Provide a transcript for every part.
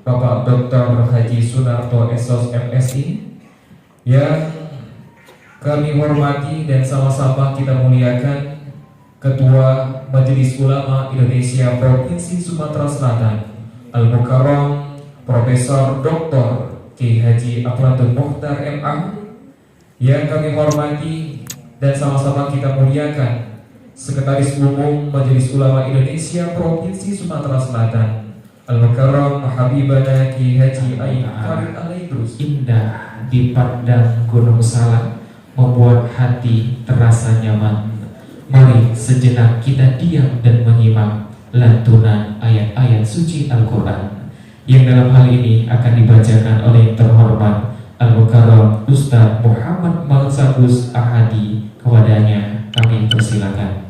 Bapak Dr. Haji Sunarto SOS MSI, yang kami hormati dan sama-sama kita muliakan Ketua Majelis Ulama Indonesia Provinsi Sumatera Selatan Al-Mukarram Profesor Dr. Kiai Haji Aflatun Mukhtar MA, yang kami hormati dan sama-sama kita muliakan Sekretaris Umum Majelis Ulama Indonesia Provinsi Sumatera Selatan Al-Mukarram Habibana Kiai Haji Ain Farid Al-Idrus. Indah di padang Gunung Salak membuat hati terasa nyaman. Mari sejenak kita diam dan menyimak lantunan ayat-ayat suci Al-Quran yang dalam hal ini akan dibacakan oleh terhormat Al-Mukarram Ustaz Muhammad Malsagus Ahadi. Kepadanya kami persilakan.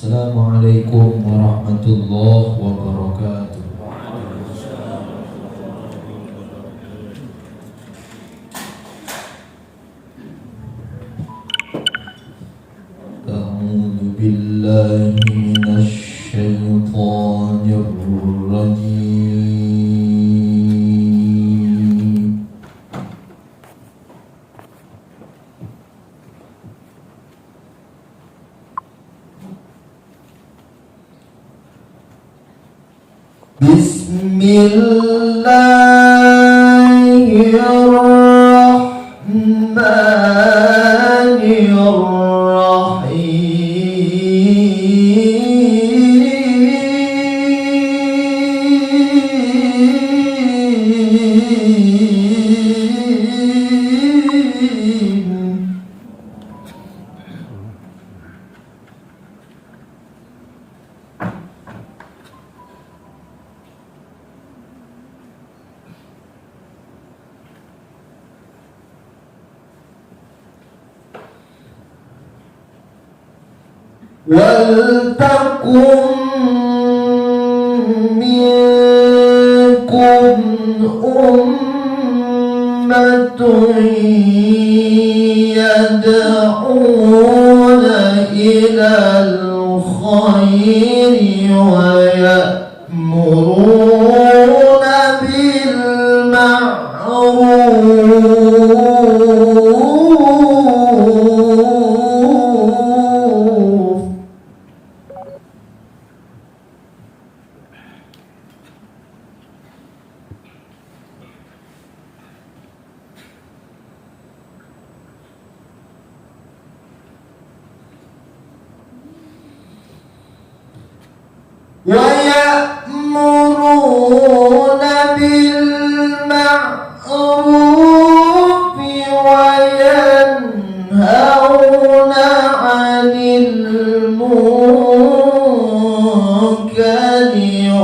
Assalamualaikum warahmatullahi wabarakatuh. A'udzu billahi minasy syaithanir rajim. Waltakum minkum ummatun yad'una ilal khairi wa ya'muruna bil ma'ruf. وَيَأْمُرُونَ بِالْمَعْرُوفِ وَيَنْهَوْنَ عَنِ الْمُنكَرِ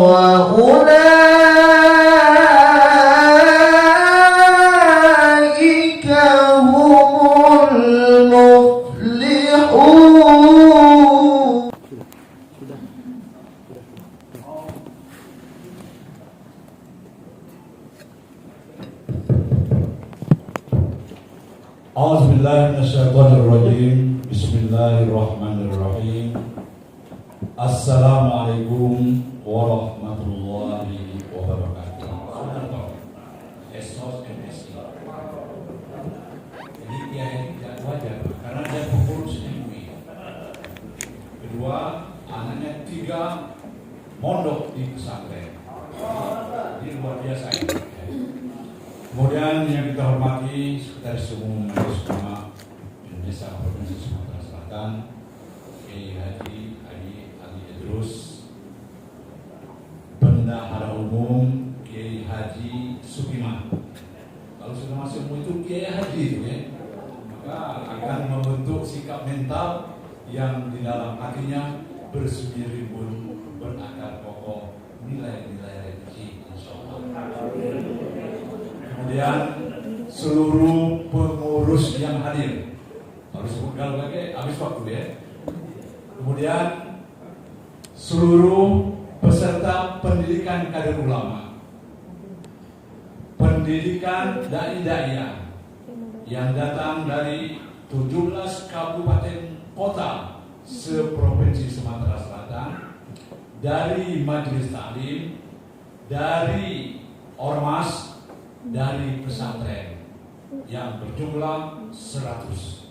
وَأُولَئِكَ هُمُ الْمُفْلِحُونَ. A'udzubillahiminasyaitonirrajim. Bismillahirrahmanirrahim. Assalamualaikum warahmatullahi wabarakatuh. SOS MSI. Jadi dia tidak wajar karena dia pengurus MUI. Kedua, anaknya 3 mondok di pesantren. Ini luar biasa ini. Kemudian yang kita hormati Sekretaris Umum Majelis Ulama Indonesia Provinsi Sumatera Selatan, Kiai Haji Al-Idrus, Bendahara Umum Kiai Haji Sukiman. Kalau sudah masuk umum itu Kiai Haji itu ya, maka akan membentuk sikap mental yang di dalam hatinya bersemi rimbun, berakar kokoh, nilai-nilai religi insyaallah. Kemudian seluruh pengurus yang hadir, harus sebutkan lagi habis waktu ya. Kemudian seluruh peserta pendidikan kader ulama, pendidikan dai-dai yang datang dari 17 kabupaten kota seprovinsi Sumatera Selatan, dari majelis taklim, dari ormas, dari pesantren yang berjumlah 100.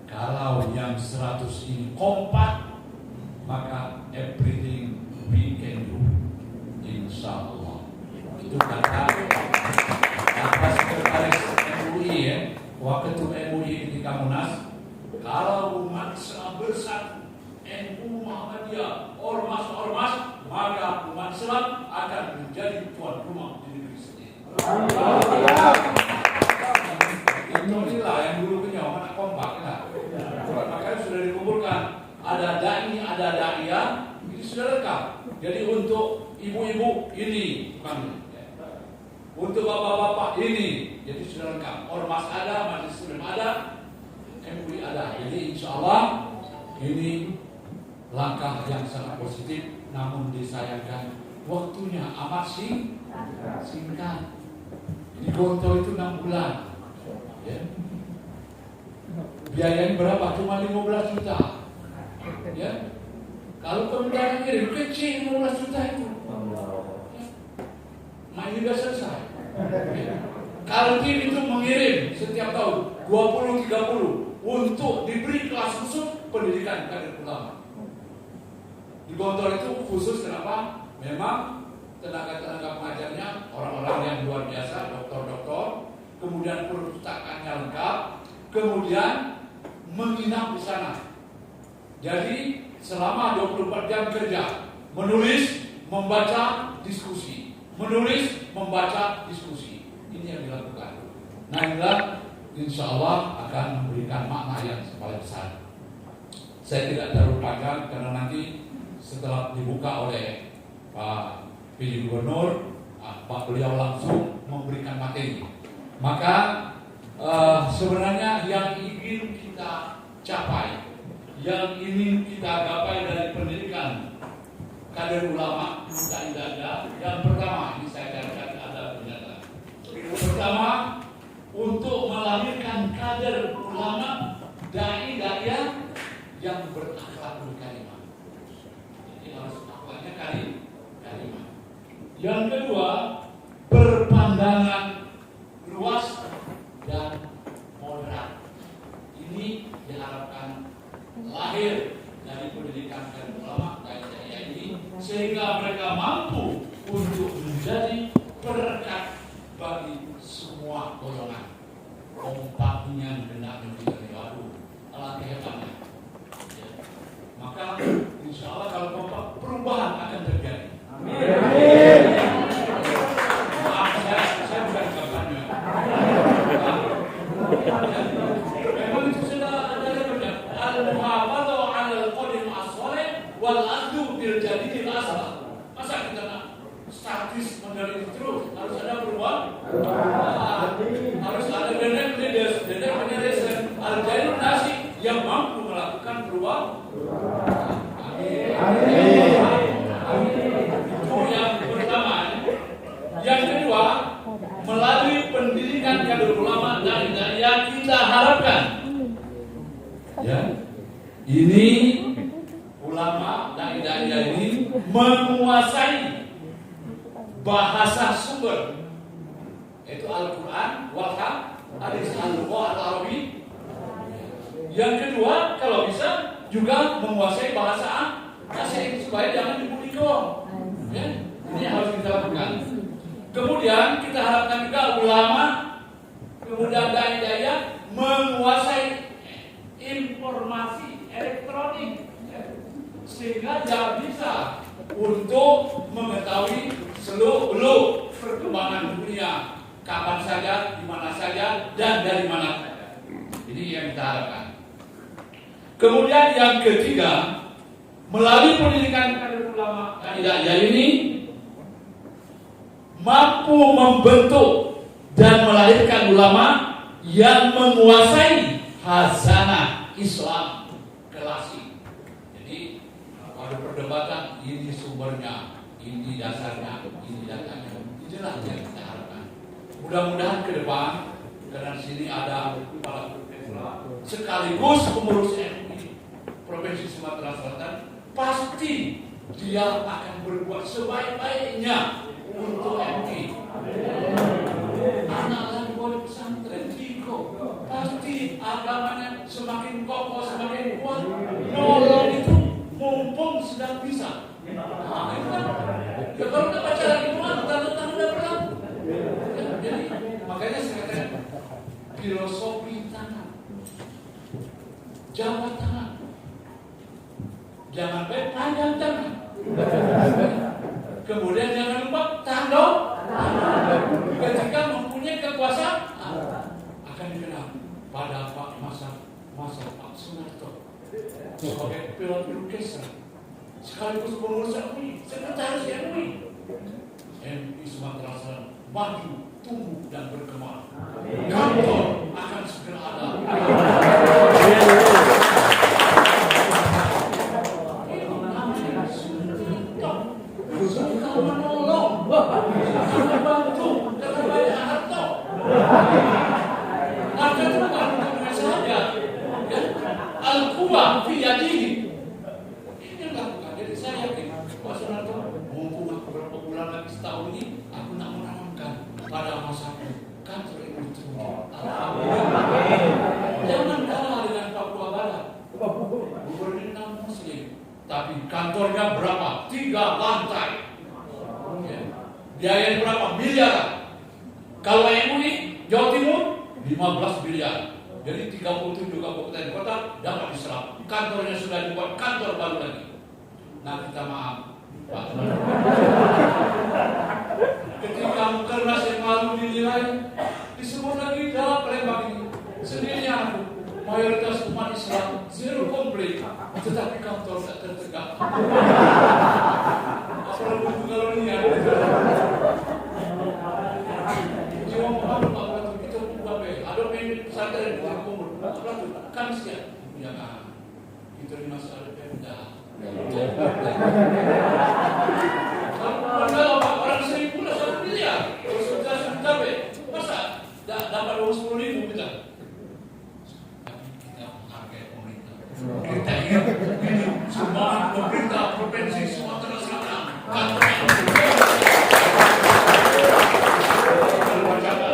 Kalau yang 100 ini kompak, maka everything we can do, insya Allah. Itu kata sekretaris MUI ya, Waketum MUI ketika Munas. Kalau umat Islam besar, NU Muhammadiyah, ormas-ormas, maka umat Islam akan menjadi tuan rumah di negeri sendiri. Inilah yang dulu punya anak kompak ya. Makanya sudah dikumpulkan. Ada dai, ada da'iyah, ini sudah lengkap. Jadi untuk ibu-ibu ini, bukan. Untuk bapak-bapak ini, jadi sudah lengkap. Ormas ada, majelis taklim ada, MUI ada. Jadi insya Allah ini langkah yang sangat positif. Namun disayangkan waktunya amat singkat. Di Gontor itu 6 bulan. Ya. Biayanya berapa? Cuma 15 juta. Ya. Kalau kemudian kirim kecil 15 juta itu. Main juga selesai. Ya. Kalau tim itu mengirim setiap tahun 20-30 untuk diberi kelas khusus pendidikan kader ulama. Di Gontor itu khusus kenapa? Memang tenaga-tenaga pengajarnya orang-orang yang luar biasa, doktor-doktor, kemudian perpustakaannya lengkap, kemudian menginap di sana. Jadi selama 24 jam kerja, menulis, membaca, diskusi. Menulis, membaca, diskusi. Ini yang dilakukan. Nah inilah insya Allah akan memberikan makna yang paling besar. Saya tidak terlalu panjang karena nanti setelah dibuka oleh Pak PJ Gubernur, Pak beliau langsung memberikan materi. Maka sebenarnya yang ingin kita capai, yang ingin kita gapai dari pendidikan kader ulama dai-dai, yang pertama ini saya katakan ada pernyataan. Pertama, untuk melahirkan kader ulama dai-dai yang berakhlakul karimah. Jadi harus akhlaknya karimah. Yang kedua, berpandangan luas dan moderat. Ini diharapkan lahir dari pendidikan kader ulama dai-dai ini, sehingga mereka mampu untuk menjadi berkat bagi semua golongan. Kompaknya benar menjadi waduh, alat hebatnya. Ya. Maka insya Allah kalau kompak perubahan akan terjadi. Amin. Maaf saya bukan kampanye. Memang itu sudah ada yang al-muhafadhu 'ala al-qadim as-shalih wal adu bil jadidil asal. Masa kita nak statis model itu terus? Harus ada perubahan. Harus ada dendek penyelesaian al-jailun nasi yang mampu melakukan perubahan. Amin. Itu yang pertama. Yang kedua, melalui pendidikan kader ulama dai-dai yang kita harapkan, ya, ini ulama dai-dai ini menguasai bahasa sumber, yaitu Al-Quran, wal hadis, al-lugha al-arabi. Yang kedua, kalau bisa juga menguasai bahasa asing supaya jangan dibunikong. Ya, ini harus kita lakukan. Kemudian kita harapkan juga ulama, kemudian dai-dai menguasai informasi elektronik, ya, sehingga dia bisa untuk mengetahui seluruh perkembangan dunia, kapan saja, di mana saja, dan dari mana saja. Ini yang kita harapkan. Kemudian yang ketiga, melalui pendidikan kader ulama dai-dai ini mampu membentuk dan melahirkan ulama yang menguasai khazanah Islam klasik. Jadi ada perdebatan, ini sumbernya, ini dasarnya, ini datanya. Inilah yang kita harapkan. Mudah-mudahan ke depan, karena di sini ada kepala sekaligus pengurus MUI Provinsi Sumatera Selatan, pasti dia akan berbuat sebaik-baiknya untuk MUI. Anak lagi boleh pesantren Diko, pasti agamanya semakin kokoh, semakin kuat. Nolong itu mumpung sedang bisa. Nah, itu kan. Ya, kalau kita baca lagi Quran, tanda-tanda udah berlaku. Jadi makanya saya katakan filosofi tangan, jabat tangan, jangan baik panjang tangan. Kemudian jangan lupa tanduk. Ketika mempunyai kekuasaan akan dikenal pada masa Pak Sunarto sebagai pilot orkestra sekaligus pengurus MUI, sekretaris MUI Sumatera Selatan maju, tumbuh dan berkembang. Kantor akan segera ada. Suka menolong, suka bantu, karena banyak harta. Harta itu bukan untuk duit saja. Al-Quwa fi yadihi. Ini lakukan. Jadi saya yakin Pak Sunarto, mumpung beberapa bulan lagi setahun ini, aku nak menanamkan pada masaku kantor ini terwujud. Jangan kalah dengan Papua Barat. Gubernur non Muslim, tapi kantornya berapa? 3 lantai. Biaya berapa? Miliar. Kalau MUI Jawa Timur 15 miliar. Jadi 37 kabupaten kota dapat diserap. Kantornya sudah dibuat kantor baru lagi. Nah, kita maaf, Pak. Ketika Mukernas yang lalu dinilai, disebut lagi dalam Palembang ini sendirinya mayoritas umat Islam zero komplit, tetapi kantor tak tertegak. Apa buku kalau lihat? Jiwa Muhammad Pak Ratu kita buat ada pemimpin pesantren di Kumpul. Pak Ratu kan sekian, ya kan? Kita di masa ada Pemda. Kalau orang 1.000 dah 1 miliar, terus kita sudah capai, masa dapat 10.000 kita? Kita menghargai pemerintah. Kita ingat ini semangat pemerintah Provinsi Sumatera Selatan.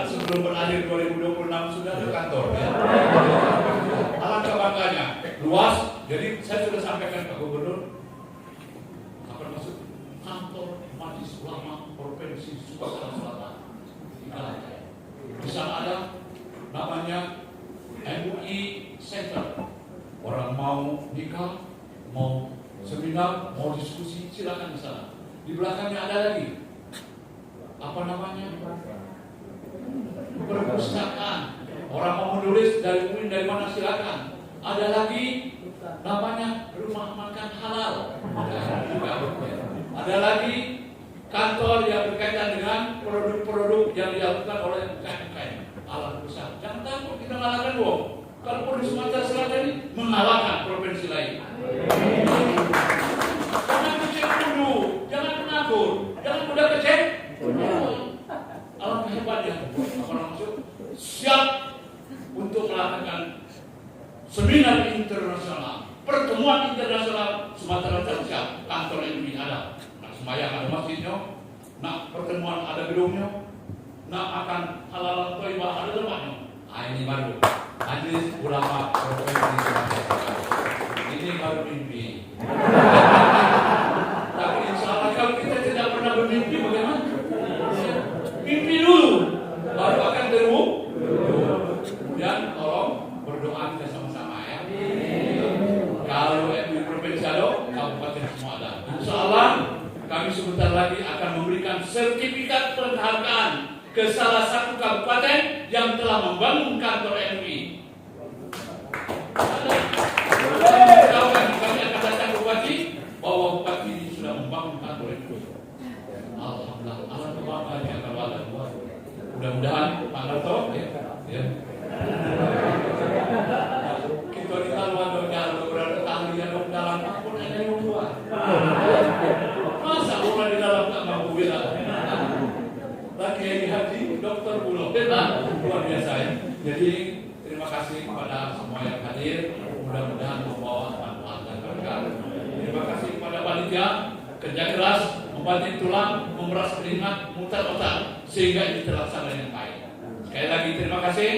Sebelum berakhir 2026 sudah ada kantor. Ya? Alangkah bangganya, luas. Jadi saya sudah sampaikan Pak Gubernur akan masuk kantor Majelis Ulama Provinsi Sumatera Selatan. Di sana ada namanya MUI Center. Orang mau nikah, mau seminar, mau diskusi, silakan di sana. Di belakangnya ada lagi apa namanya? Perpustakaan. Orang mau menulis dari UIN dari mana silakan. Ada lagi namanya rumah makan halal. Ada lagi kantor yang berkaitan dengan produk-produk yang dilakukan oleh UKM alat besar. Jangan takut kita mengalahkan dong. Kalau di Sumatera Selatan ini mengalahkan provinsi lain. Jangan kecil dulu, jangan mengatur, jangan mudah kecil. Alangkah hebatnya orang masuk siap untuk melakukan seminar internasional, pertemuan internasional Sumatera Selatan siap, kantor MUI ada, nak sembahyang ada masjidnya, nak pertemuan ada gedungnya, nak akan halal thayyibah ada tempatnya. Nah, ini baru Majelis Ulama Provinsi Sumatera Selatan. Ini baru mimpi. Tapi insya Allah kalau kita tidak pernah bermimpi bagaimana? Mimpi dulu, baru akan terwujud. Kemudian tolong berdoa kita sama-sama ya. Kalau MUI Provinsi ada, kabupaten semua ada. Insya Allah kami sebentar lagi akan memberikan sertifikat penghargaan ke salah satu kabupaten yang telah membangun kantor MUI. Kami akan datang ke Bupati bahwa Bupati ini sudah membangun kantor MUI. Alhamdulillah, alhamdulillah yang akan ada. Mudah-mudahan Pak Narto ya. Kita di Taluan beberapa ahli yang dalam pun ada yang luar. Masa orang di dalam tak mampu bilang. Lagi haji dokter Bulog, luar biasa ya. Jadi terima terima kasih kepada semua yang hadir, mudah-mudahan membawa manfaat dan berkah. Terima kasih kepada panitia, kerja keras, membanting tulang, memeras keringat, mutar otak, sehingga ini terlaksana dengan baik. Sekali lagi terima kasih.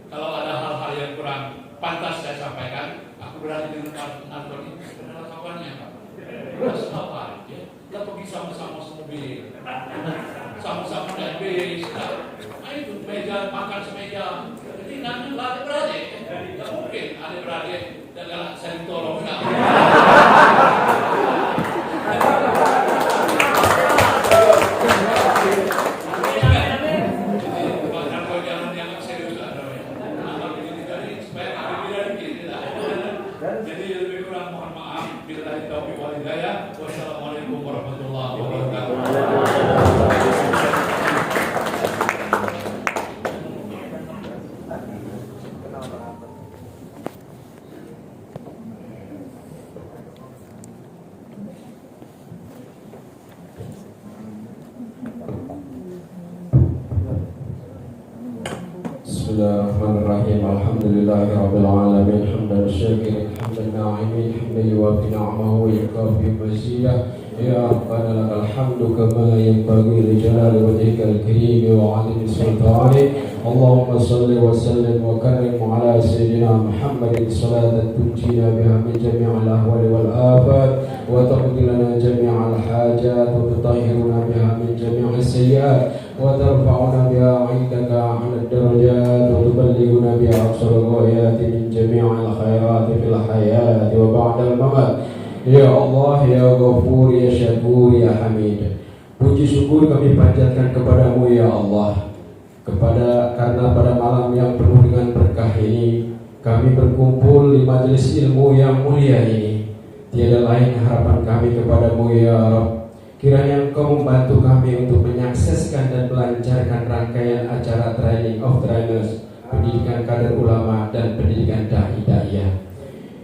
Kalau ada hal-hal yang kurang pantas saya sampaikan, aku berani dengan Antoni adalah kawannya, Pak. Terus apa? Ya, kita pergi sama-sama semobil, sama-sama naik bis. Nah itu meja makan semeja. Jadi nanti adik-beradik, nggak mungkin adik-beradik dan galak saya ditolong. Wassalamualaikum warahmatullahi wabarakatuh. Bismillahirrahmanirrahim. Alhamdulillahirabbil alamin. Hamdan syakirin, hamdan na'imin, hamdan yuwafi ni'amahu wa yukafi mazidah. Ya Rabbana lakal hamdu kama yanbaghi li jalali wajhikal karim wa 'azimi sultanik. Allahumma salli wa sallim wa karrim ala sayyidina Muhammadin salatan tunjina biha min jami'il ahwali wal afat wa taqdi lana jami'al hajat wa tutahhiruna biha min jami'is sayyi'at وترفعنا بها عندك على الدرجات وتبلغنا بها أقصى الغايات من جميع الخيرات في الحياة وبعد الممات. Ya Allah, ya Ghafur, ya Syakur, ya Hamid. Puji syukur kami panjatkan kepadamu ya Allah, karena pada malam yang penuh dengan berkah ini kami berkumpul di majelis ilmu yang mulia ini. Tiada lain harapan kami kepadamu ya Rabb. Kiranya Engkau membantu kami untuk menyakseskan dan melancarkan rangkaian acara Training of Trainers, pendidikan kader ulama dan pendidikan dai-da'iyah.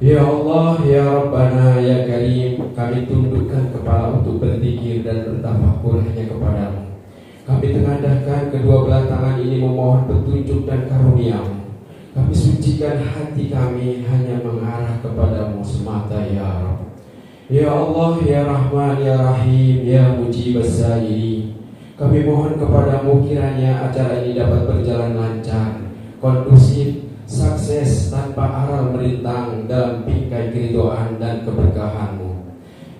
Ya Allah, ya Rabbana, ya Karim, kami tundukkan kepala untuk berzikir dan bertafakur hanya kepadamu. Kami tengadahkan kedua belah tangan ini memohon petunjuk dan karunia-Mu. Kami sucikan hati kami hanya mengarah kepadamu semata ya Rabb. Ya Allah, ya Rahman, ya Rahim, ya Mujibas Sa'ili. Kami mohon kepadamu kiranya acara ini dapat berjalan lancar, kondusif, sukses tanpa aral melintang dalam bingkai keridhaan dan keberkahan-Mu.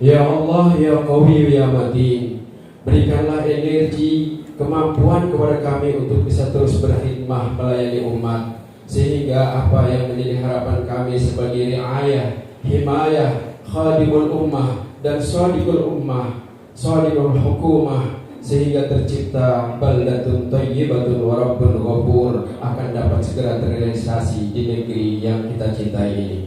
Ya Allah, ya Qawi, ya Matin, berikanlah energi, kemampuan kepada kami untuk bisa terus berkhidmah melayani umat, sehingga apa yang menjadi harapan kami sebagai riayah, himayah, khadimul ummah dan shadiqul ummah, shadiqul hukumah, sehingga tercipta baldatun thayyibatun wa rabbun ghafur akan dapat segera terrealisasi di negeri yang kita cintai ini.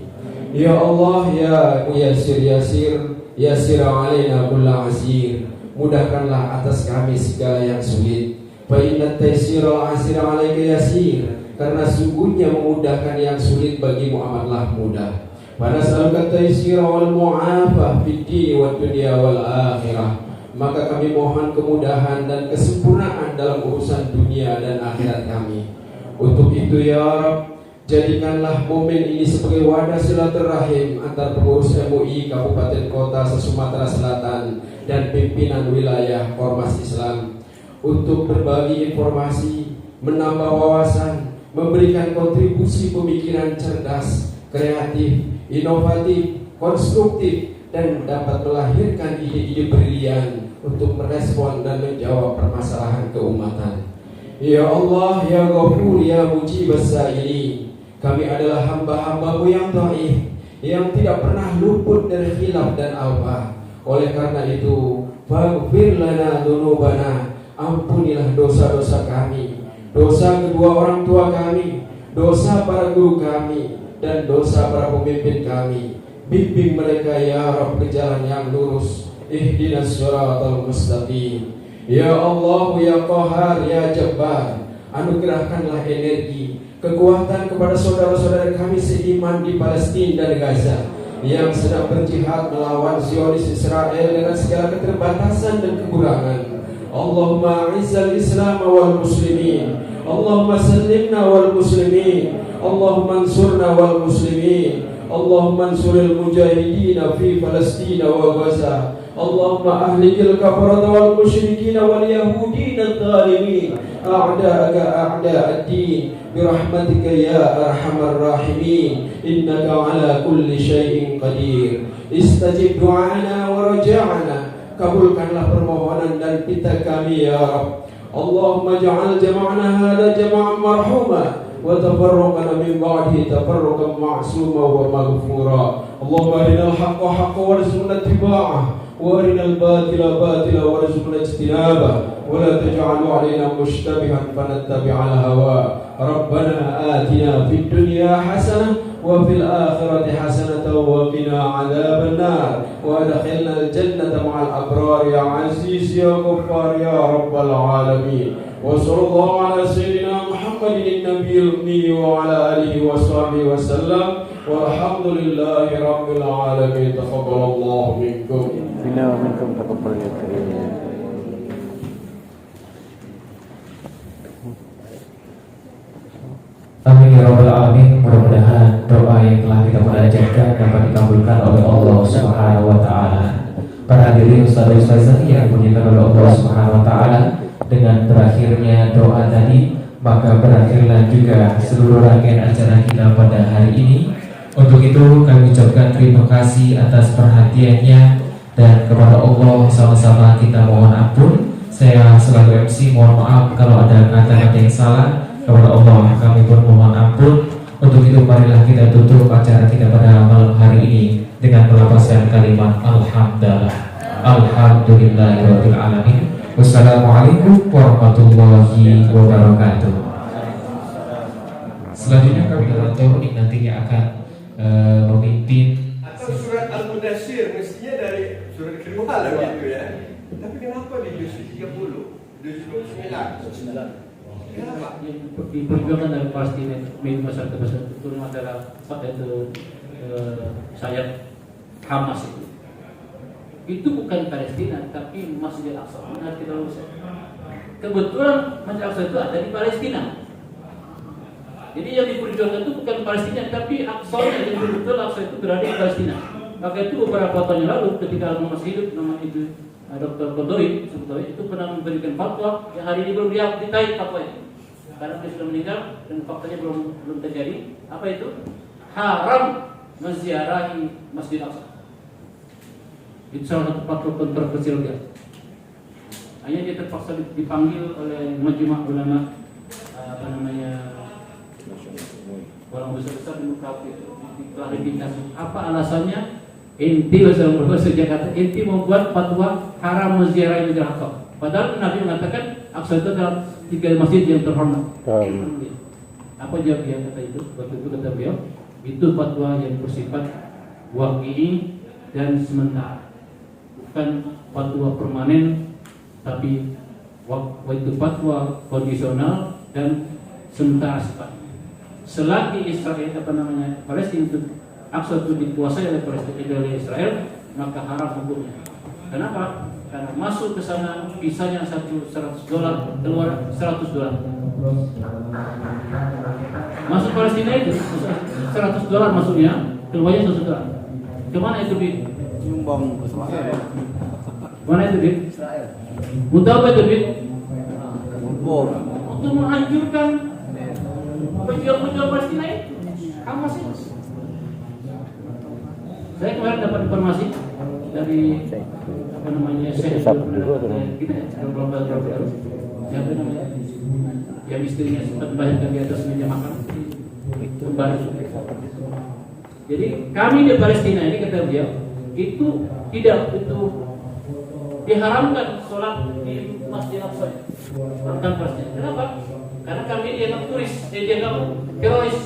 Ya Allah, ya Muyassir Yasir, Yasir alaina kulla asir, mudahkanlah atas kami segala yang sulit. Fa inna taysira asir alaika yasir, karena sungguhnya memudahkan yang sulit bagimu amatlah mudah. Wa nas'aluka taysira wal mu'afah fid din wad dunya wal akhirah. Maka kami mohon kemudahan dan kesempurnaan dalam urusan dunia dan akhirat kami. Untuk itu ya Rabb, jadikanlah momen ini sebagai wadah silaturahim antar pengurus MUI Kabupaten Kota se-Sumatera Selatan dan pimpinan wilayah Ormas Islam untuk berbagi informasi, menambah wawasan, memberikan kontribusi pemikiran cerdas, kreatif, inovatif, konstruktif, dan dapat melahirkan ide-ide brilian untuk merespon dan menjawab permasalahan keumatan. Ya Allah, ya Ghafur, ya Mujibas Sa'ili, kami adalah hamba-hamba-Mu yang dhaif, yang tidak pernah luput dari khilaf dan awah. Oleh karena itu, faghfir lana dzunubana, ampunilah dosa-dosa kami, dosa kedua orang tua kami, dosa para guru kami, dan dosa para pemimpin kami. Bimbing mereka ya Rabb ke jalan yang lurus. Ihdinas siratal mustaqim. Ya Allah, ya Qahar, ya Jabbar, anugerahkanlah energi, kekuatan kepada saudara-saudara kami seiman di Palestina dan Gaza yang sedang berjihad melawan Zionis Israel dengan segala keterbatasan dan kekurangan. Allahumma a'izzal Islam wal muslimin اللهم سلمنا والمسلمين اللهم انصرنا والمسلمين اللهم انصر المجاهدين في فلسطين وغزة اللهم أهلك الكفرة والمشركين واليهودين الظالمين أعداءك أعداء الدين برحمتك يا أرحم الراحمين إنك على كل شيء قدير استجب دعانا ورجعنا kabulkanlah permohonan dan kita kami ya Rabb Allahumma ja'al jama'na hadha jama'an marhuma wa tafarruqana min ba'dihi tafarruqan ma'suma wa maghfura Allahumma arinal haqqa haqqa warzuqna ittiba'ah wa arinal batila batila warzuqna ijtinabah wa la taj'alhu 'alaina mushtabihan fanattabi'al hawa Rabbana atina fid dunya hasanah وفي الآخرة حسنة وقنا عذاب النار وأدخلنا الجنة مع الأبرار يا عزيز يا غفار يا رب العالمين وصلى الله على سيدنا محمد النبي الأمي وعلى آله وصحبه وسلم والحمد لله رب العالمين تقبل الله منكم منا ومنكم تقبل يا كريم Amin ya rabbal alamin. Mudah-mudahan doa yang telah kita panjatkan dapat dikabulkan oleh Allah Subhanahu wa taala. Para hadirin ustaz-ustazah yang dimuliakan oleh Allah Subhanahu wa taala, dengan berakhirnya doa tadi, maka berakhirlah juga seluruh rangkaian acara kita pada hari ini. Untuk itu kami ucapkan terima kasih atas perhatiannya dan kepada Allah sama-sama kita mohon ampun. Saya selaku MC mohon maaf kalau ada kata-kata yang salah. Kepada Allah kami pun mohon ampun. Untuk itu marilah kita tutup acara kita pada malam hari ini dengan melafazkan kalimat alhamdulillah. Alhamdulillahirabbil alamin. Wassalamualaikum warahmatullahi wabarakatuh. Selanjutnya kami moderator ini nantinya akan memimpin atau surat Al-Mudaththir mestinya dari surat kedua lah gitu ya. Tapi kenapa di juz 30? Juz 29? Kenapa? Yang diperjuangkan dari Palestina milik masyarakat itu adalah sayap Hamas itu bukan Palestina tapi Masjid Al-Aqsa. Benar kita lurus. Kebetulan Masjid Al-Aqsa itu ada di Palestina. Jadi yang diperjuangkan itu bukan Palestina tapi Aqsa yang betul Aqsa itu berada di Palestina. Maka itu beberapa tahun yang lalu ketika masih hidup nama itu Dr. Godoy itu pernah memberikan fatwa yang hari ini belum ditaik fatwanya. Karena dia sudah meninggal dan faktanya belum terjadi. Apa itu? Haram menziarahi Masjid Aqsa. Itu salah satu fatwa kontroversial dia. Hanya dia terpaksa dipanggil oleh Majma' Ulama orang besar-besar di muka itu diklarifikasi. Apa alasannya? Inti bahasa Jakarta. Inti membuat fatwa haram menziarahi Masjid Aqsa. Padahal Nabi mengatakan Aqsa itu adalah 3 masjid yang terhormat. Apa jawab dia kata itu? Waktu itu kata beliau, itu fatwa yang bersifat waqi'i dan sementara, bukan fatwa permanen, tapi itu fatwa kondisional dan sementara sifatnya. Selagi Israel Palestina itu Aqsa itu dikuasai oleh Palestina oleh Israel, maka haram hukumnya. Kenapa? Karena masuk ke sana visanya $100, keluar $100. Masuk Palestina itu $100 masuknya, keluarnya $100. Kemana itu duit? Nyumbang ke Israel. Mana itu duit? Israel. Untuk apa itu duit? Untuk menghancurkan pejuang-pejuang Palestina itu. Hamas itu. Saya kemarin dapat informasi dari Syekh yang istrinya sempat membayangkan di atas meja makan kembali. Jadi kami di Palestina ini kata dia itu tidak diharamkan sholat di Masjid Aqsa. Bukan Palestina. Kenapa? Karena kami dianggap turis, dianggap teroris.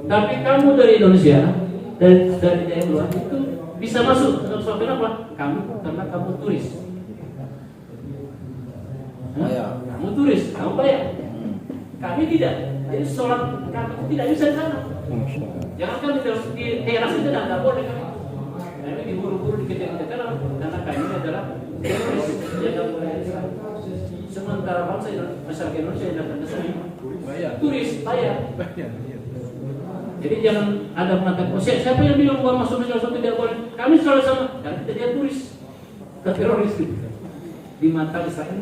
Tapi kamu dari Indonesia dan dari daerah luar itu bisa masuk. Kenapa? Karena kamu turis. Kamu turis, kamu bayar. Kami tidak. Jadi sholat kami tidak bisa di sana. Jangan kan di teras itu tidak boleh kami. Kami diburu-buru dikejar-kejar karena kami adalah teroris. Jangan boleh. Sementara tentara bangsa masyarakat Indonesia yang datang ke sini. Turis bayar. Jadi jangan ada mengatakan, oh, siapa yang bilang bahwa masuk Nasional tidak boleh? Kami selalu sama, karena kita dia turis, ke teroris gitu. Di mata Israel.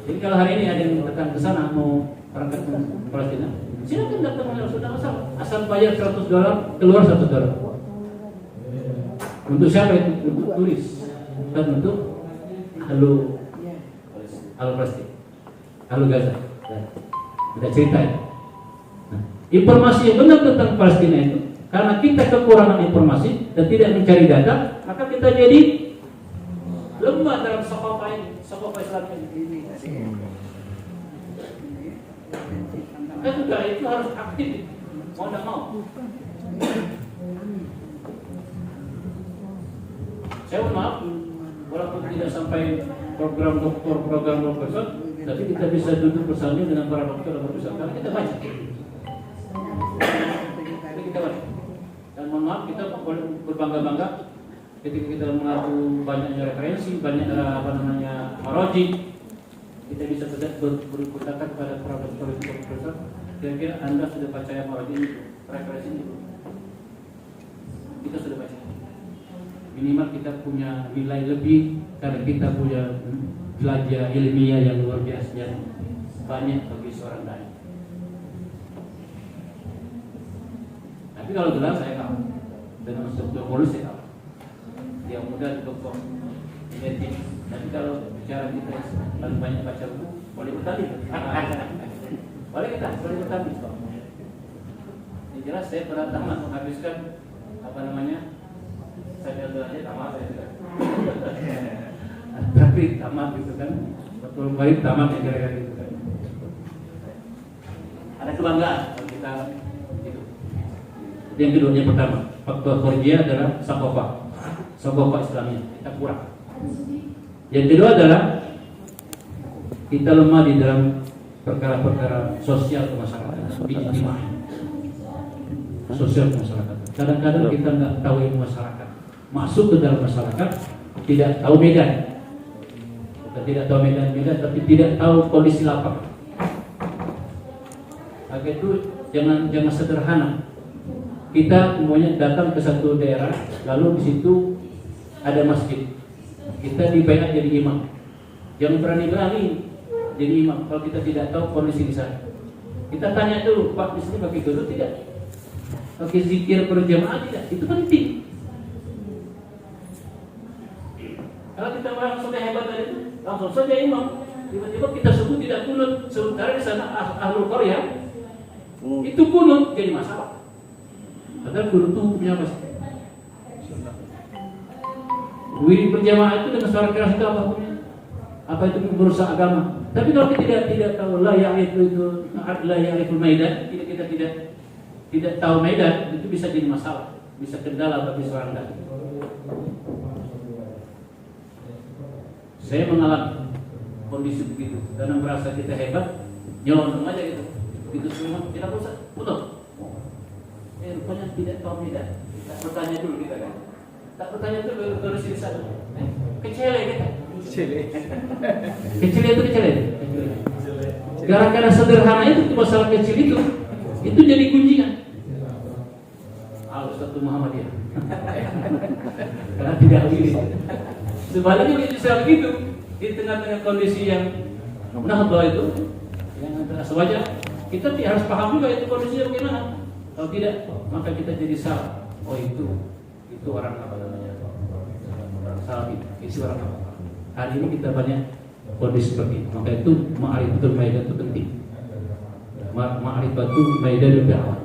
Jadi kalau hari ini ada yang datang ke sana mau berangkat ke Palestina, silakan datang ke sudah asal bayar $100, keluar $100. Untuk siapa itu? Untuk turis dan untuk halu Palestina, halu Gaza. Kita ceritain. Nah, informasi yang benar tentang Palestina itu, karena kita kekurangan informasi dan tidak mencari data, maka kita jadi lemah dalam sokopah Islam ini. Kan sudah itu harus aktif, mau tidak mau. Saya maaf, walaupun tidak sampai program doktor, program profesor, tapi kita bisa duduk bersama dengan para dokter dan profesor karena kita baca. Kita baca. Dan mohon maaf, kita berbangga-bangga ketika kita mengaku banyaknya referensi, banyak maroji, kita bisa berkata kepada para dokter dan profesor. Kira-kira Anda sudah percaya maroji itu, referensi itu? Kita sudah baca. Minimal kita punya nilai lebih karena kita punya belajar ilmiah yang luar biasa yang banyak bagi seorang dai. Tapi kalau gelar saya kalah dengan struktur polisi saya kalah. Dia mudah dokter identik. Tapi kalau bicara kita paling banyak baca buku, boleh bertanding. Boleh bertanding. Yang jelas saya pernah tamat menghabiskan saya belajar tamat saya tidak. Tapi tamat gitu kan, betul baik tamat ya kira-kira gitu kan. Ada kebanggaan kalau kita itu. Yang kedua, yang pertama, faktor khorjiyah adalah sakofah Islamnya kita kurang. Yang kedua adalah kita lemah di dalam perkara-perkara sosial kemasyarakatan, sosial kemasyarakatan. Kadang-kadang kita nggak tahu ilmu masyarakat. Masuk ke dalam masyarakat, tidak tahu medan. Kita tidak tahu medan, tapi tidak tahu kondisi lapangan. Maka itu jangan sederhana. Kita semuanya datang ke satu daerah, lalu di situ ada masjid. Kita dibayar jadi imam. Jangan berani-berani jadi imam kalau kita tidak tahu kondisi di sana. Kita tanya dulu, Pak, di sini pakai dulu tidak? Pakai zikir berjamaah tidak? Itu penting. Kalau kita orang sudah hebat dari itu, langsung saja imam. Tiba-tiba kita sebut tidak kunut, sementara di sana ahlul Korea itu kunut jadi masalah. Padahal kunut itu hukumnya apa sih? Wirid berjamaah itu dengan suara keras itu apa hukumnya? Apa itu merusak agama? Tapi kalau kita tidak tahu la ya'riful maidan, kita tidak tahu medan, itu bisa jadi masalah, bisa kendala bagi seorang dai. Saya mengalami kondisi begitu, karena merasa kita hebat, nyelonong aja gitu. Begitu semua tidak usah, betul. Rupanya tidak tahu medan. Tak bertanya dulu kita kan. Tak bertanya dulu terus di sana. Kecele kita. Kecele itu kecele. Gara-gara sederhana itu masalah kecil itu jadi gunjingan. Al-Ustaz Muhammadiyah. Karena tidak begini. Sebaliknya bisa begitu di tengah-tengah kondisi yang nahdoh itu yang terasa wajar, kita harus paham juga itu kondisinya bagaimana. Kalau tidak, maka kita jadi salah. Oh itu orang apa namanya? Orang salafi, itu orang apa? Hari ini kita banyak kondisi seperti itu. Maka itu ma'rifatul maidan itu penting. Ma'rifatul maidan dakwah.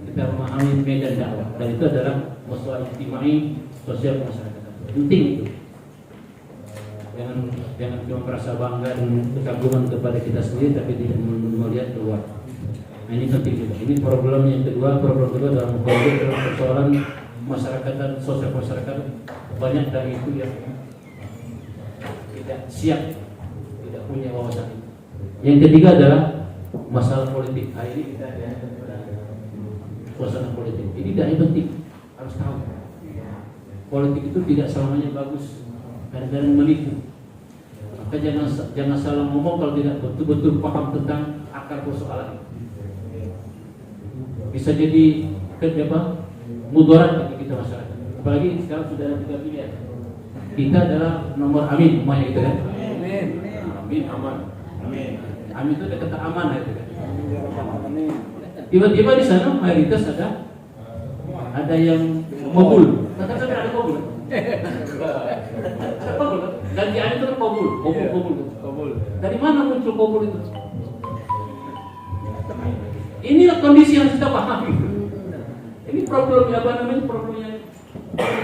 Kita memahami medan dakwah. Dan itu adalah masalah ijtimai sosial masyarakat. Penting itu. Jangan cuma merasa bangga dan kekaguman kepada kita sendiri, tapi tidak melihat keluar. Nah, ini penting juga. Ini problem yang kedua. Problem kedua dalam persoalan masyarakat dan sosial masyarakat, banyak dari itu yang tidak siap, tidak punya wawasan. Yang ketiga adalah masalah politik. Hari ini kita ada suasana politik. Ini tidak penting, harus tahu. Politik itu tidak selamanya bagus, kadang-kadang menipu. Maka jangan salah ngomong kalau tidak betul-betul paham tentang akar persoalan. Bisa jadi mudarat bagi kita masyarakat. Apalagi sekarang sudah ada 3 pilihan. Kita adalah nomor amin, semuanya gitu kan? Amin. Amin, aman. Amin. Amin itu kata aman gitu kan? Tiba-tiba di sana mayoritas ada yang kabul. Kata sampai ada kabul. Gantian itu kan kabul. Dari mana muncul kabul itu? Inilah kondisi yang kita pahami. Ini problem problem yang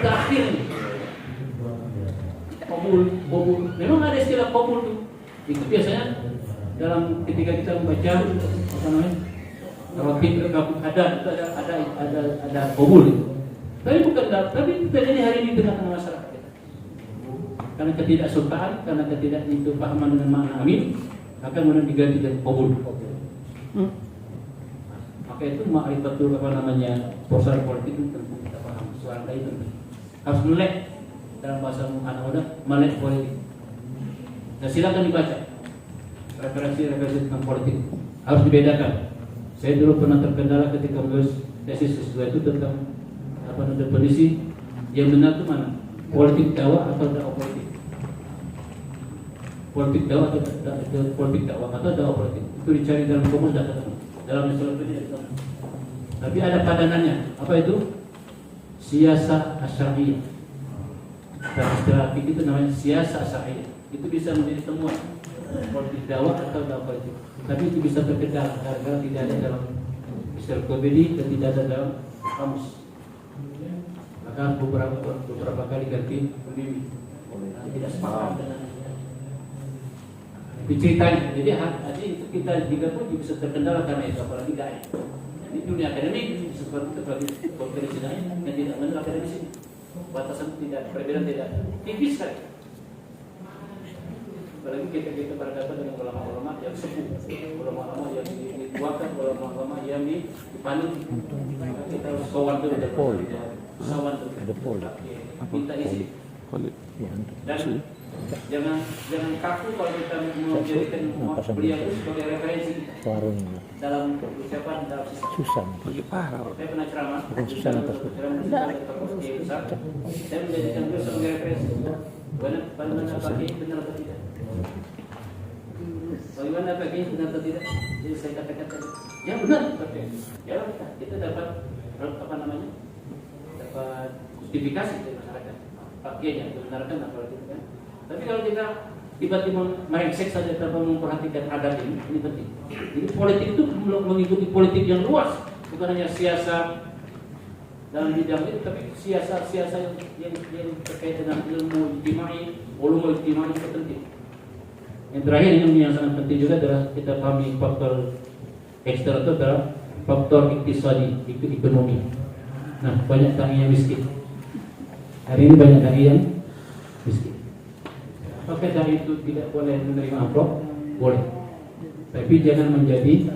terakhir. Kabul. Memang ada istilah kabul itu. Itu biasanya dalam ketika kita membaca roti ada kabul itu. Tapi tapi terjadi hari ini dengan masyarakat kita. Karena ketidaksukaan, karena ketidakpahaman dengan makna amin, akan kemudian diganti dengan kabul. Maka itu ma'rifatul persoalan politik itu tentu kita paham. Soal lain tentu harus melek dalam bahasa anak muda, melek politik. Dan silakan dibaca referensi tentang politik. Harus dibedakan. Saya dulu pernah terkendala ketika menulis tesis S2 itu tentang definisi yang benar itu mana? Politik dakwah atau dakwah politik? Politik dakwah atau politik dakwah atau dakwah politik? Itu dicari dalam komus dan dalam istilah itu. Tapi ada padanannya. Apa itu? Siasah asyariyah. Dan istilah fikih itu namanya siasah asyariyah. Itu bisa menjadi temuan politik dakwah atau dakwah politik. Tapi itu bisa terkendala karena tidak ada dalam istilah komedi dan tidak ada dalam kamus. Maka beberapa kali ganti pembimbing tidak sepakat dengan ceritanya. Jadi itu kita juga pun bisa terkendala karena itu, apalagi dai. Ini dunia akademik seperti itu bagi konferensi dai yang tidak mengenal akademis ini. Batasan tidak, perbedaan tidak tipis sekali. Apalagi kita berhadapan dengan ulama-ulama yang sepuh, ulama-ulama yang dituakan, ulama-ulama yang dipandu. Kita harus kawan dulu kawan dulu. Minta isi. Dan jangan kaku kalau kita menjadikan beliau itu sebagai referensi dalam ucapan dalam sistem. Saya pernah ceramah. Saya menjadikan beliau sebagai referensi. Bagaimana pakai benar atau tidak? Bagaimana pakai benar atau tidak? Jadi saya katakan tadi, ya benar pakai. Ya kita dapat dapat justifikasi dari masyarakat. Pakainya membenarkan apa itu kan? Tapi kalau kita tiba-tiba merengsek saja tanpa memperhatikan adat ini penting. Jadi politik itu mengikuti politik yang luas, bukan hanya siasat dalam bidang itu, tapi siasat yang terkait dengan ilmu ijtimai, ulumul ijtimai itu penting. Yang terakhir yang sangat penting juga adalah kita pahami faktor eksternal itu adalah faktor iktisadi, ekonomi. Nah, banyak dai yang miskin. Hari ini banyak dai yang miskin. Apakah dai itu tidak boleh menerima amplop? Boleh. Tapi jangan menjadi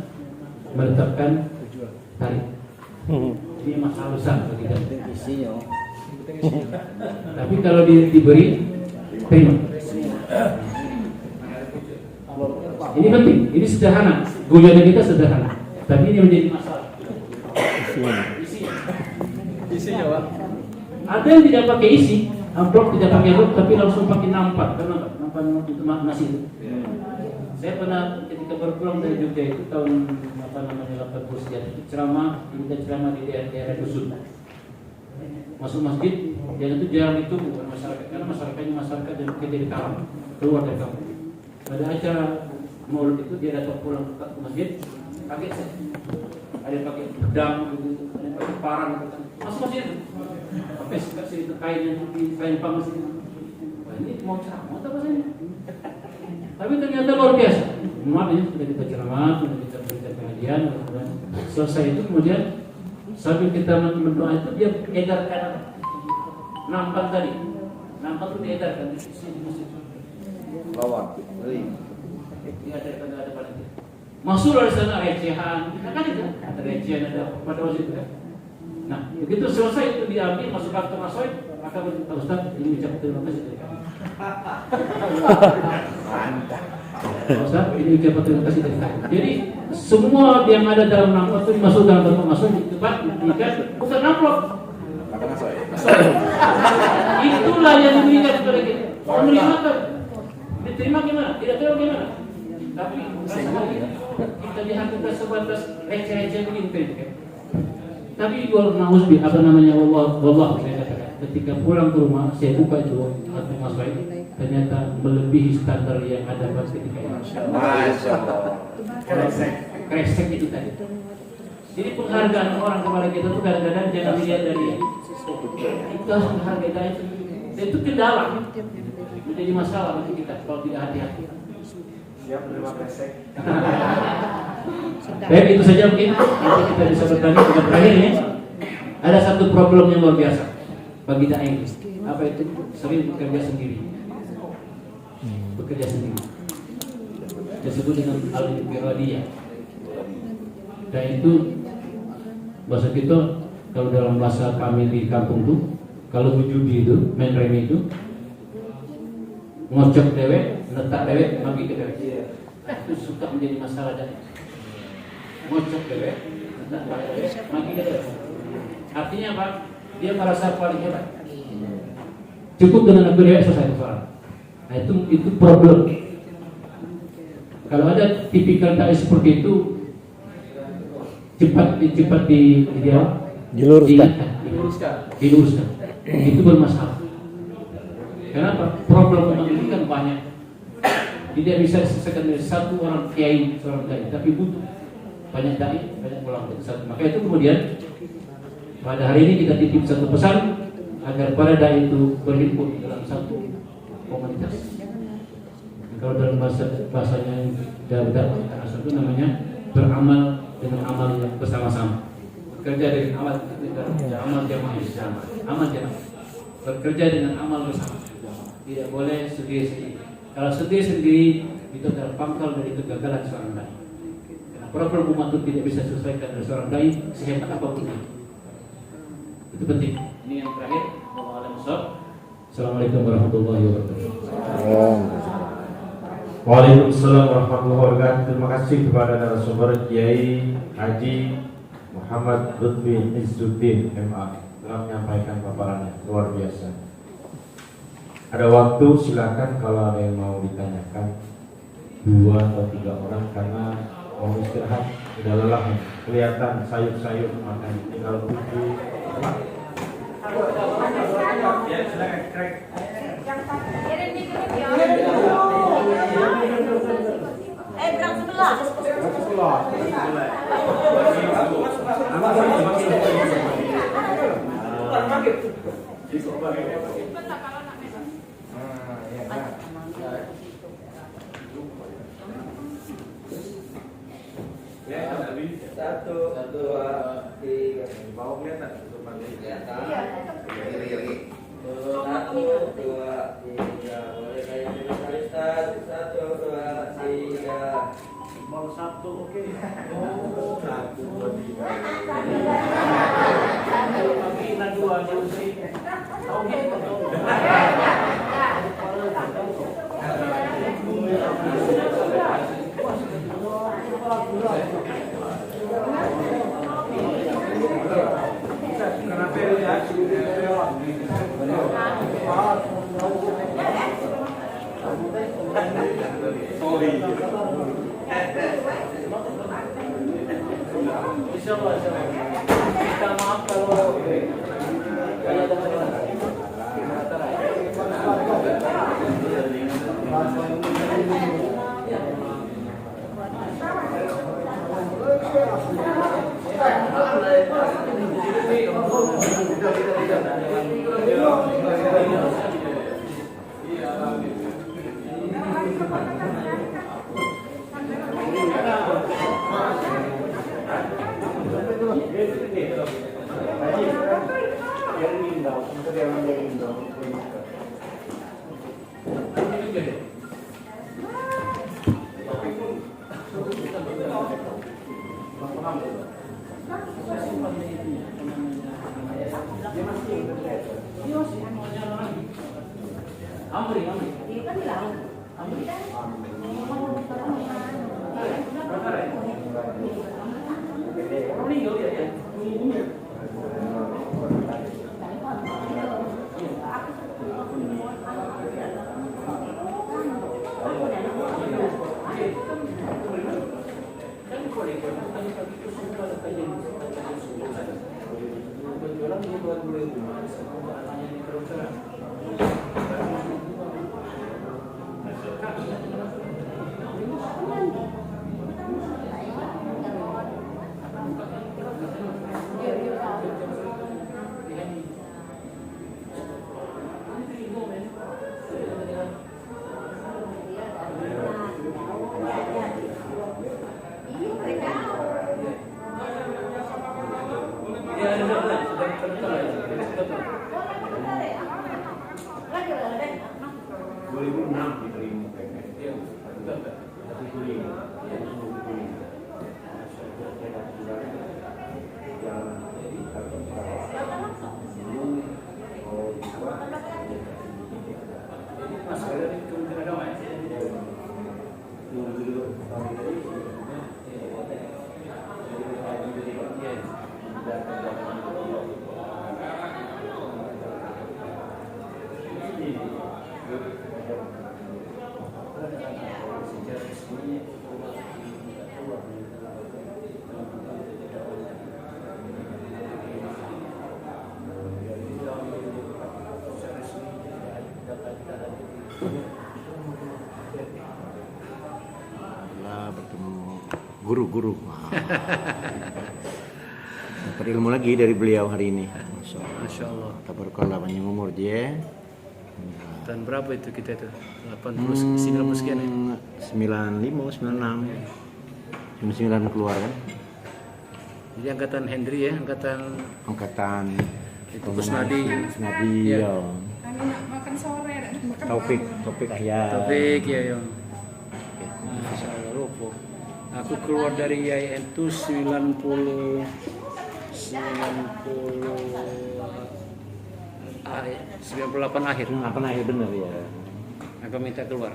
meletakkan tarif. Ini masalah besar bagi kita. Tapi kalau diberi, terima. Ini penting, ini sederhana. Guyonan kita sederhana, tapi ini menjadi masalah. Isinya, Pak. Ada yang tidak pakai isi, amplop tidak pakai rok, tapi langsung pakai nampak. Kenapa? Nampak itu nasi itu. Saya pernah ketika berpulang dari Jogja itu tahun 80 sekian itu kita ceramah di daerah dusun. Masuk masjid, dan itu jarang ditunggu oleh masyarakat karena masyarakat yang bekerja di kampung, keluar dari kampung. Pada acara maulid itu dia datang pulang ke masjid, kaget saya. Ada yang pakai pedang, ada yang pakai parang, masuk masjid itu. Pakai kasih itu kain pamas itu. Wah, ini mau ceramah atau apa sih? Tapi ternyata luar biasa. Makanya sudah kita ceramah, sudah kita berikan pengajian, selesai itu kemudian sambil kita berdoa itu dia edarkan apa? Nampak tadi, nampak itu diedarkan di masjid. Bawa, beli. Ada pada itu. Masuk dari sana recehan, kan itu ada recehan ada pada waktu itu kan. Nah, begitu selesai itu diambil masuk ke masjid, maka Ustaz ini ucap terima kasih. Ustaz, ini ucapan terima kasih dari saya. Jadi semua yang ada dalam amplop itu masuk dalam tempat masuk di tempat diberikan bukan amplop. Itulah yang diberikan kepada kita. Menerima diterima gimana? Tidak terima gimana? Tapi rasa kita lihat kita sebatas receh-receh begini kan. Tapi wallah saya katakan ketika pulang ke rumah saya buka itu atau masuk itu ternyata melebihi standar yang ada pada ketika itu. Masya Allah. Kresek itu tadi. Jadi penghargaan orang kepada kita itu kadang-kadang jangan dilihat dari kita harus menghargai dia itu. Dan itu kendala menjadi masalah bagi kita kalau tidak hati-hati. Siap menerima kresek. Baik, itu saja mungkin nanti kita bisa bertanya. Yang terakhir ya, ada satu problem yang luar biasa bagi dai. Apa itu? Sering bekerja sendiri. Disebut dengan al-infiradiyah. Dan itu bahasa kita kalau dalam bahasa kami di kampung tuh kalau judi itu main remi itu ngocok dewek, letak dewek, magi ke dewek. Itu suka menjadi masalah dan ngocok dewek, letak dewek, magi ke dewek. Artinya apa? Dia merasa paling hebat. Cukup dengan aku dewek selesai soal. Nah itu problem. Kalau ada tipikal dai seperti itu cepat diluruskan. Itu bermasalah. Kenapa? Problem ini kan banyak. Tidak bisa diselesaikan dari satu orang kiai, seorang dai, tapi butuh banyak dai, banyak ulama satu. Maka itu kemudian pada hari ini kita titip satu pesan agar para dai itu berhimpun dalam satu komunitas. Kalau dalam bahasanya Dadah itu namanya beramal dengan amal yang bersama-sama. Bekerja dengan amal jamaah, amal jamaah. Bekerja dengan amal bersama. Tidak boleh sendiri-sendiri. Kalau sendiri-sendiri itu adalah pangkal dari kegagalan seorang dai. Karena problem umat itu tidak bisa diselesaikan oleh seorang dai sehebat apapun itu. Itu penting. Ini yang terakhir. Assalamualaikum warahmatullahi wabarakatuh. Waalaikumsalam warahmatullahi wabarakatuh. Terima kasih kepada narasumber Kiai Haji Muhammad Lutfi Izzuddin MA telah menyampaikan paparannya luar biasa. Ada waktu silakan kalau ada yang mau ditanyakan 2 atau 3 orang karena mau istirahat sudah lelah kelihatan sayup-sayup makanya tinggal tunggu. Ya silakan krek. Berang sebelah. Satu, dua, tiga. Bawah kelihatan. Satu, dua, tiga. Boleh kayak ini satu, dua, tiga. Mau satu, oke. Satu, dua, tiga. Kita dua jam sih. Oke. Kita maaf kalau Bertemu guru-guru. Dapat ilmu lagi dari beliau hari ini. Masya Allah. Tabarakallah, panjang umur dia. Tahun berapa itu kita itu? 80 90 sekian ya? 95, 96. 99 keluar kan? Jadi angkatan Hendry ya, angkatan itu Kusnadi. Kusnadi Ya. ya. Makan sore, makan Taufik ya. Taufik ya. Masya Allah, Ropo. Aku keluar dari YAIN itu 98 akhir. 98 akhir benar ya. Aku minta keluar.